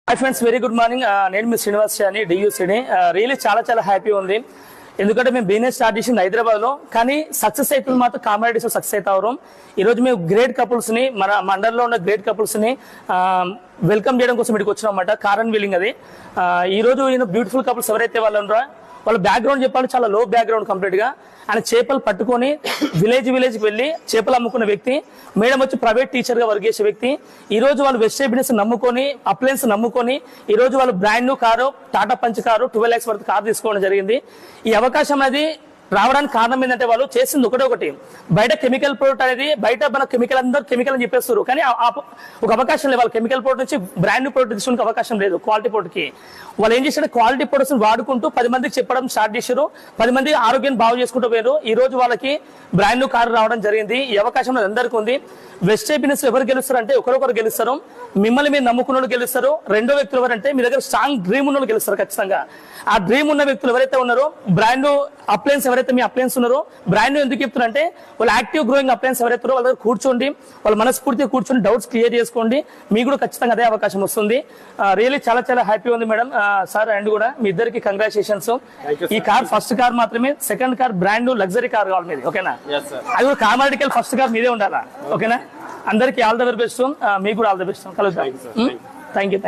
Hi friends, very good morning. నేను మీ శ్రీనివాస్ అని డియూసీని. Really చాలా హ్యాపీ ఉంది. ఎందుకంటే మేము బిజినెస్ స్టార్ట్ చేసింది హైదరాబాద్ లో, కానీ సక్సెస్ అవుతుంది మాత్రం కామెడీస్ సక్సెస్ అవుతారు. ఈ రోజు మేము గ్రేట్ కపుల్స్ ని, మన మండలంలో ఉన్న గ్రేట్ కపుల్స్ ని వెల్కమ్ చేయడం కోసం ఇక్కడికి వచ్చినాం అన్నమాట. కారన్ వీలింగ్ అది. ఈ రోజు బ్యూటిఫుల్ కపుల్స్ ఎవరైతే వాళ్ళు ఉన్నారో వాళ్ళ బ్యాక్గ్రౌండ్ చెప్పాలి, చాలా లో బ్యాక్గ్రౌండ్ కంప్లీట్ గా. ఆయన చేపలు పట్టుకొని విలేజ్ వెళ్ళి చేపలు అమ్ముకున్న వ్యక్తి. మేడం వచ్చి ప్రైవేట్ టీచర్ గా వర్క్ చేసే వ్యక్తి. ఈ రోజు వాళ్ళు వెస్టేజ్ బిజినెస్ నమ్ముకొని, అప్లయన్స్ నమ్ముకొని ఈ రోజు వాళ్ళు brand new car, Tata punch car, 12 lakhs worth car తీసుకోవడం జరిగింది. ఈ అవకాశం అనేది రావడానికి కారణం ఏంటంటే వాళ్ళు చేసింది ఒకటి. బయట కెమికల్ ప్రొడక్ట్ అనేది, బయట మన కెమికల్ అందరూ కెమికల్ అని చెప్పేస్తారు, కానీ ఒక అవకాశం లేదు. వాళ్ళు కెమికల్ ప్రొడక్ట్ నుంచి బ్రాండ్ న్యూ ప్రొడక్ట్ తీసుకునే అవకాశం లేదు. క్వాలిటీ ప్రొడక్ట్ కి వాళ్ళు ఏం చేశారు, క్వాలిటీ ప్రొడక్ట్స్ వాడుకుంటూ 10 మందికి చెప్పడం స్టార్ట్ చేశారు. 10 మంది ఆరోగ్యాన్ని బాగు చేసుకుంటూ పోయారు. ఈ రోజు వాళ్ళకి బ్రాండ్ న్యూ కారు రావడం జరిగింది. ఈ అవకాశం అందరికీ ఉంది. వెస్టేజ్ బిజినెస్ ఎవరు గెలుస్తారు అంటే ఒకరొకరు గెలుస్తారు. మిమ్మల్ని మీరు నమ్ముకున్న వాళ్ళు గెలుస్తారు. రెండో వ్యక్తులు ఎవరంటే మీ దగ్గర స్ట్రాంగ్ డ్రీమ్ ఉన్న వాళ్ళు గెలుస్తారు ఖచ్చితంగా. ఆ డ్రీమ్ ఉన్న వ్యక్తులు ఎవరైతే ఉన్నారో, బ్రాండ్ అప్లయన్స్ ఎవరైతే మీ అప్లయన్స్ ఉన్నారో, బ్రాండ్ ఎందుకు చెప్తున్నారంటే వాళ్ళు యాక్టివ్ గ్రోయింగ్ అప్లయన్స్ ఎవరైతే వాళ్ళ దగ్గర కూర్చోండి, వాళ్ళ మనస్ఫూర్తిగా కూర్చొని డౌట్స్ క్లియర్ చేసుకోండి. మీకు కూడా ఖచ్చితంగా అదే అవకాశం వస్తుంది. రియల్లీ చాలా హ్యాపీ ఉంది మేడం, సార్ అండ్ కూడా మీ ఇద్దరికి కంగ్రాచులేషన్స్. ఈ కార్ ఫస్ట్ కార్ మాత్రమే, second car brand luxury car కావాలి మీది, ఓకేనా? అది కూడా కామాడికల్ ఫస్ట్ కార్ మీదే ఉండాలా, ఓకేనా? అందరికి ఆల్ ద వెరీ బెస్ట్. మీకు కూడా ఆల్ ద బెస్ట్. కలుద్దాం. Thank you.